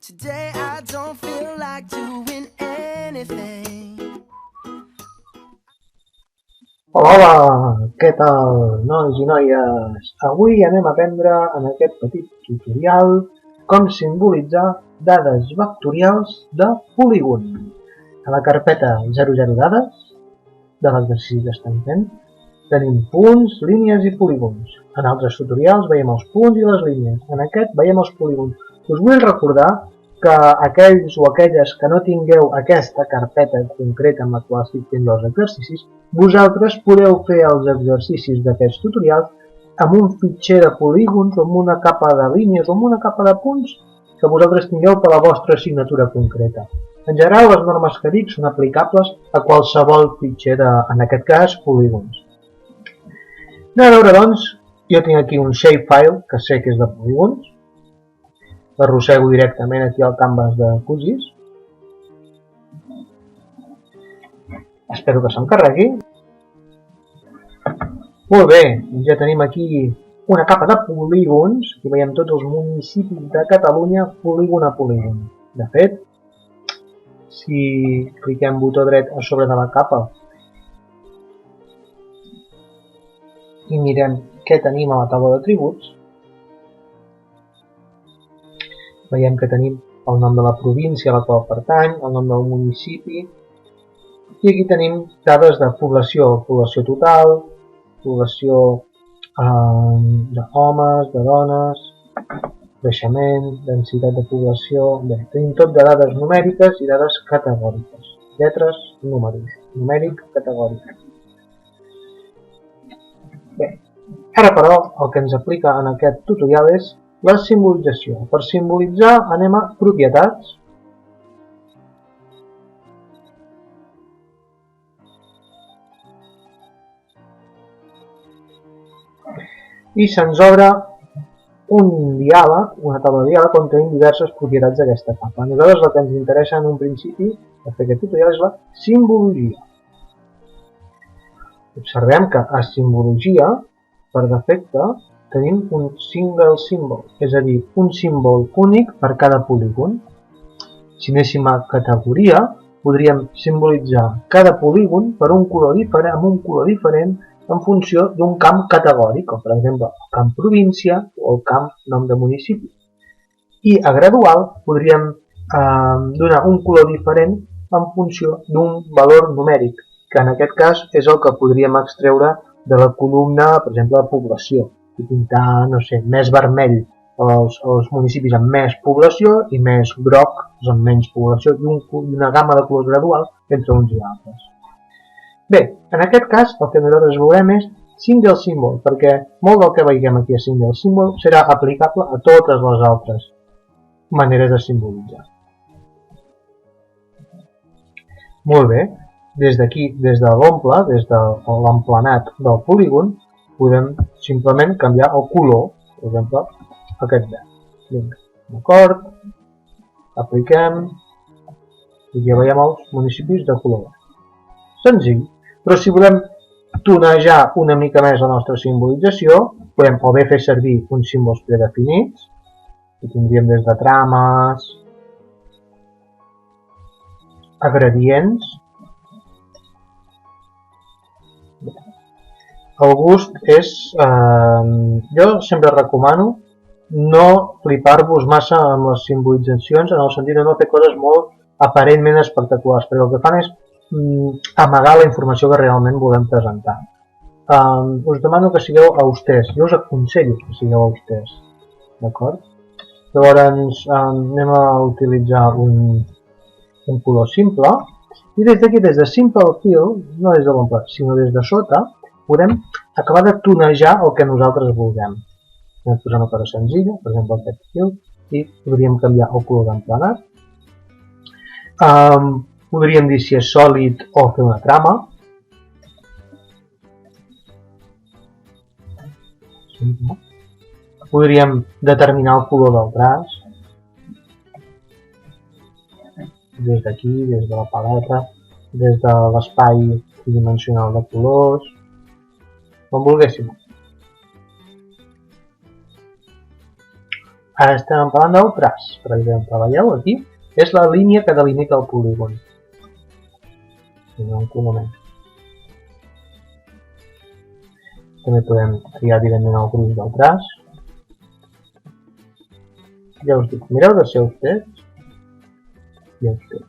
Today I don't feel like doing anything. Hola, què tal, nois i noies? Avui anem a aprendre en aquest petit tutorial com simbolitzar dades vectorials de polígon. A la carpeta 00 dades de l'exercici que estem fent tenim punts, línies i polígons. En altres tutorials veiem els punts i les línies. En aquest veiem els polígons. Us vull recordar que aquells o aquelles que no tingueu aquesta carpeta concreta amb la qual estic fent els exercicis, vosaltres podeu fer els exercicis d'aquests tutorials amb un fitxer de polígons o amb una capa de línies o amb una capa de punts que vosaltres tingueu per la vostra assignatura concreta. En general, les normes que dic són aplicables a qualsevol fitxer en aquest cas, polígons. Anem a veure, doncs, jo tinc aquí un shapefile que sé que és de polígons. L'arrossego directament aquí al canvas de QGIS. Espero que s'encarregui. Molt bé, ja tenim aquí una capa de polígons. Aquí veiem tots els municipis de Catalunya, polígon a polígon. De fet, si cliquem botó dret a sobre de la capa i mirem què tenim a la taula d'atributs, veiem que tenim el nom de la província a la qual pertany, el nom del municipi, i aquí tenim dades de població, població total, població d'homes, de dones, creixement, densitat de població. Bé, tenim tot de dades numèriques i dades categòriques. Lletres, números, numèric, categòric. Bé, ara però el que ens aplica en aquest tutorial és la simbolització. Per simbolitzar anem a propietats. I se'ns obre un diàleg, una taula de diàleg on tenim diverses propietats d'aquesta capa. A nosaltres el que ens interessa en un principi per fer aquest tutorial és la simbologia. Observem que a simbologia, per defecte, tenim un single symbol, és a dir, un símbol únic per cada polígon. Si anéssim a categoria, podríem simbolitzar cada polígon per un color diferent, amb un color diferent en funció d'un camp categòric, com per exemple el camp província o el camp nom de municipi. I a gradual podríem donar un color diferent en funció d'un valor numèric, que en aquest cas és el que podríem extreure de la columna, per exemple, de població. I pintar, no sé, més vermell els municipis amb més població i més groc amb menys població i una gamma de colors gradual entre uns i altres. Bé, en aquest cas el que nosaltres veurem és single symbol, perquè molt del que veiem aquí a single symbol serà aplicable a totes les altres maneres de simbolitzar. Molt bé, des d'aquí, des de l'omple, des de l'emplenat del polígon, podem simplement canviar el color, per exemple, aquest verd. D'acord, apliquem i ja veiem els municipis de color verd. Senzill, però si volem tonejar una mica més la nostra simbolització, podem o bé fer servir uns símbols predefinits, que tindríem des de trames a gradients. El gust és, jo sempre recomano no flipar-vos massa amb les simbolitzacions en el sentit de no fer coses molt aparentment espectaculars, perquè el que fan és amagar la informació que realment volem presentar. Us demano que sigueu austers, jo us aconsello que sigueu austers, d'acord? Llavors anem a utilitzar un color simple i des d'aquí, des de Simple Fill, no des de l'omple, sinó des de sota, podem acabar de tonejar el que nosaltres vulguem. Anem posant una cosa senzilla, per exemple aquest fil, i podríem canviar el color d'emplenat. Podríem dir si és sòlid o fer una trama. Podríem determinar el color del traç. Des d'aquí, des de la paleta, des de l'espai tridimensional de colors, com volguéssim. Ara estem parlant del traç, per exemple, veieu aquí? És la línia que delimita el polígon. Un moment. També podem triar evidentment el gruix del traç. Ja us dic, mireu de ser vostès. Ja us dic.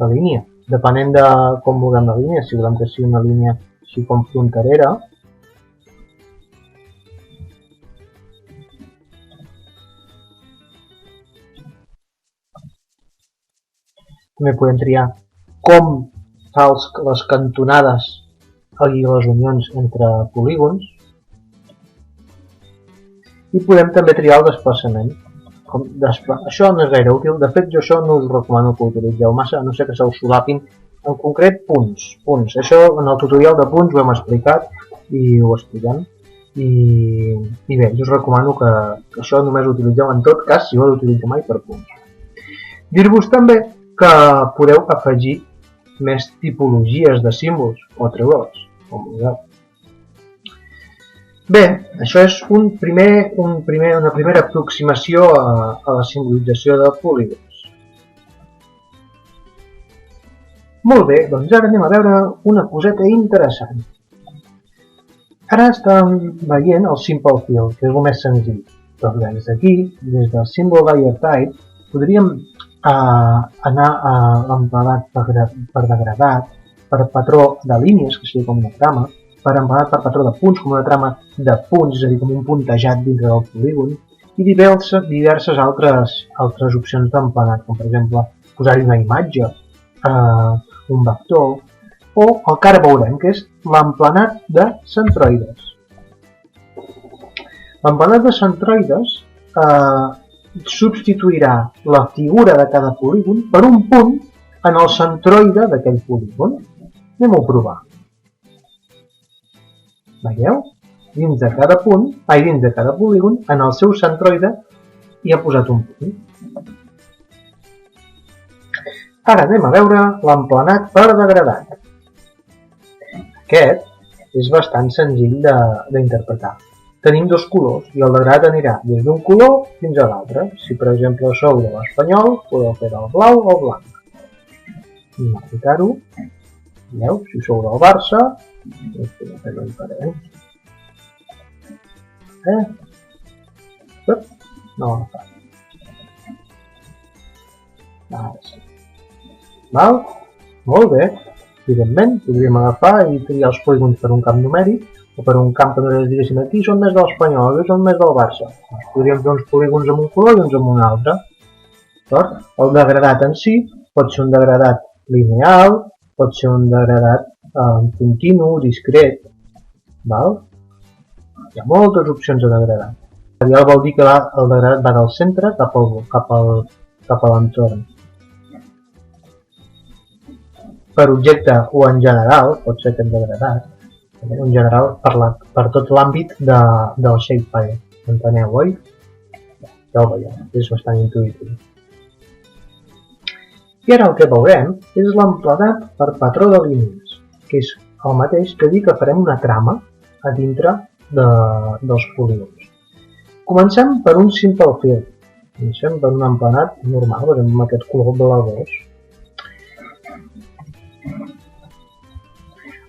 La línia, depenent de com vulguem la línia, si volem que sigui una línia així com fronterera, també podem triar com fa les cantonades i les unions entre polígons. I podem també triar el desplaçament. Això no és gaire útil, de fet jo això no us recomano que ho utilitzeu massa, a no ser que se us solapin, en concret punts. Això en el tutorial de punts ho hem explicat i ho expliquem. I bé, jo us recomano que això només ho utilitzeu en tot cas si ho heu d'utilitzar mai per punts. Dir-vos també que podeu afegir més tipologies de símbols o atributs, com vulgueu. Bé, això és una primera aproximació a la simbolització de polígons. Molt bé, doncs ara anem a veure una coseta interessant. Ara estem veient el Simple Fill, que és el més senzill. Doncs des d'aquí, des del símbol layer type, podríem anar a l'empleat per degradat, per patró de línies, que sigui com una trama, per empleat per patró de punts, com una trama de punts, és a dir, com un puntejat dintre del polígon, i diverses altres opcions d'emplenat, com per exemple posar-hi una imatge, un vector, o el que ara veurem, que és l'emplenat de centroides. L'emplenat de centroides substituirà la figura de cada polígon per un punt en el centroide d'aquell polígon. Anem-ho a provar. Veieu? Dins de cada polígon, en el seu centroide hi ha posat un punt. Ara anem a veure l'emplenat per degradat. Aquest és bastant senzill d'interpretar. Tenim dos colors i el degradat anirà des d'un color fins a l'altre. Si per exemple sou de l'Espanyol, podeu fer del blau o blanc. Anem a aplicar-ho. Veieu? Si sou del Barça, podeu fer-ho diferent. No ho fa. Ara sí. Val? Molt bé. Evidentment, podríem agafar i triar els polígons per un camp numèric o per un camp que nosaltres diguéssim aquí són més de l'Espanyol, aquí són més del Barça. Podríem fer uns polígons amb un color i uns amb un altre. El degradat en si pot ser un degradat lineal, pot ser un degradat continu, discret. Hi ha moltes opcions de degradat. Ja vol dir que el degradat va del centre cap a l'entorn. Per objecte o en general, pot ser aquest degradat, en general per tot l'àmbit del shapefile. Enteneu, oi? Ja ho veieu, és bastant intuïtiu. I ara el que veurem és l'emplenat per patró de línies, que és el mateix que dir que farem una trama a dintre dels polígons. Comencem per un Simple Fill. Comencem per un emplenat normal, amb aquest color blavós.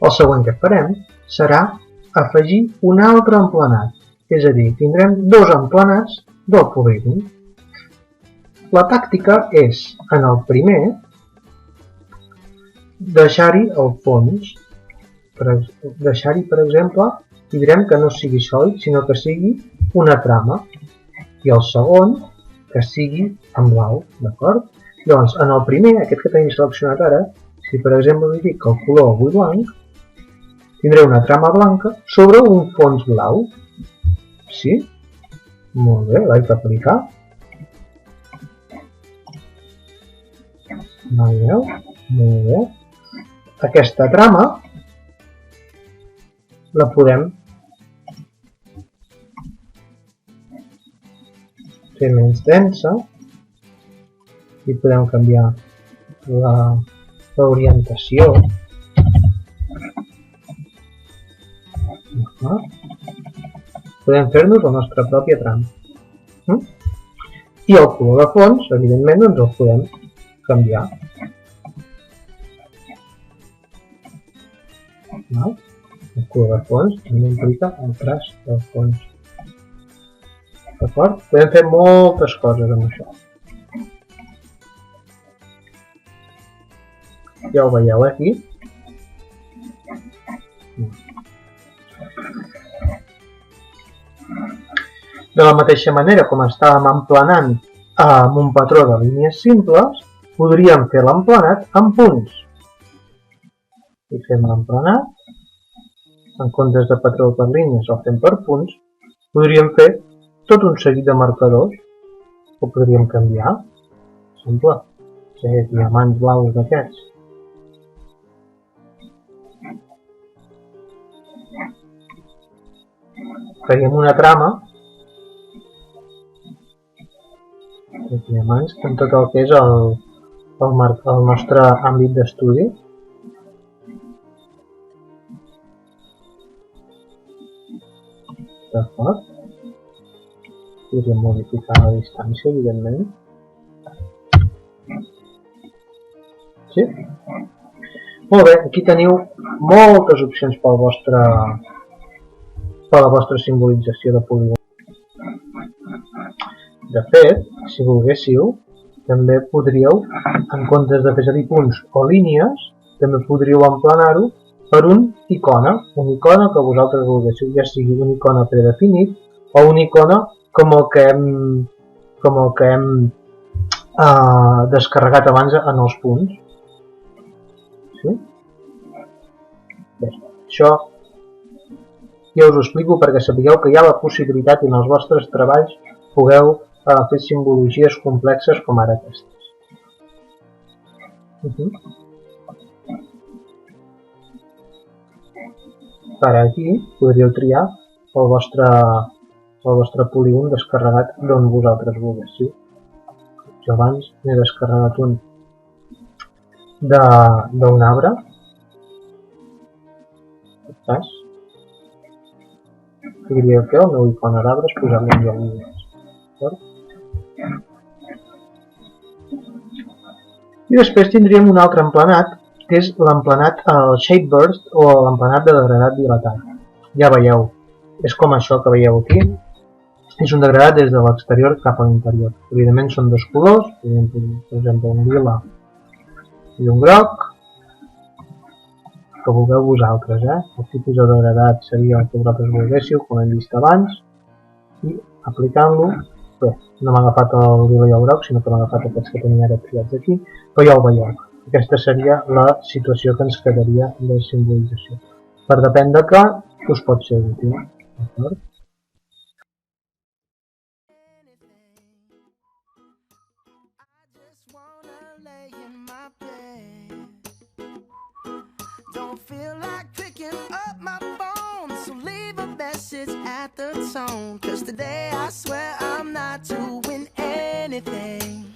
El següent que farem serà afegir un altre emplenat, és a dir, tindrem dos emplenats del polígon. La tàctica és, en el primer, deixar-hi el fons. Deixar-hi, per exemple, i direm que no sigui sòlid, sinó que sigui una trama. I el segon, que sigui en blau, d'acord? Llavors, en el primer, aquest que tenim seleccionat ara, si per exemple li dic que el color vull blanc, tindré una trama blanca sobre un fons blau. Sí? Molt bé, l'haig d'aplicar. Veieu? Molt bé. Aquesta trama la podem fer menys densa i podem canviar l'orientació. Podem fer-nos la nostra pròpia trama. I el color de fons, evidentment, doncs el podem canviar. El color de fons també implica el traç del fons. D'acord? Podem fer moltes coses amb això. Ja ho veieu aquí. De la mateixa manera com estàvem emplenant amb un patró de línies simples, podríem fer l'emplenat amb punts. I fem l'emplenat, en comptes de patró per línies o fem per punts, podríem fer tot un seguit de marcadors. Ho podríem canviar. Per exemple, fer diamants blaus d'aquests. Faríem una trama de diamants en tot el que és el nostre àmbit d'estudi. D'acord? Podríem modificar la distància, evidentment. Sí? Molt bé, aquí teniu moltes opcions per la vostra simbolització de polígon. De fet, si volguéssiu, també podríeu, en comptes de fer servir punts o línies, també podríeu emplenar-ho per una icona que vosaltres volguéssiu, ja sigui una icona predefinit o una icona com el que hem descarregat abans en els punts. Sí? Bé, això ja us ho explico perquè sapigueu que hi ha la possibilitat en els vostres treballs pugueu fer simbologies complexes com ara aquestes. Per aquí podríeu triar el vostre polígon descarregat d'on vosaltres volguéssiu. Jo abans n'he descarregat un d'un arbre. Podria fer el meu icona d'arbres, posar-li en lloc línies. I després tindríem un altre emplenat, que és l'emplenat shape burst o l'emplenat de degradat dilatat. Ja veieu, és com això que veieu aquí. És un degradat des de l'exterior cap a l'interior. Evidentment són dos colors, per exemple un lila i un groc, que vulgueu vosaltres. El tipus de degradat seria el que vosaltres volguéssiu, com hem vist abans, i aplicant-lo, bé, no m'ha agafat el lila i el groc, sinó que m'ha agafat aquests que tenia ara triats aquí, però ja ho veieu. Aquesta seria la situació que ens quedaria de simbolització. Per depèn de què, us pot ser útil. D'acord? Feel like picking up my phone, so leave a message at the tone, 'cause today I swear I'm not doing anything.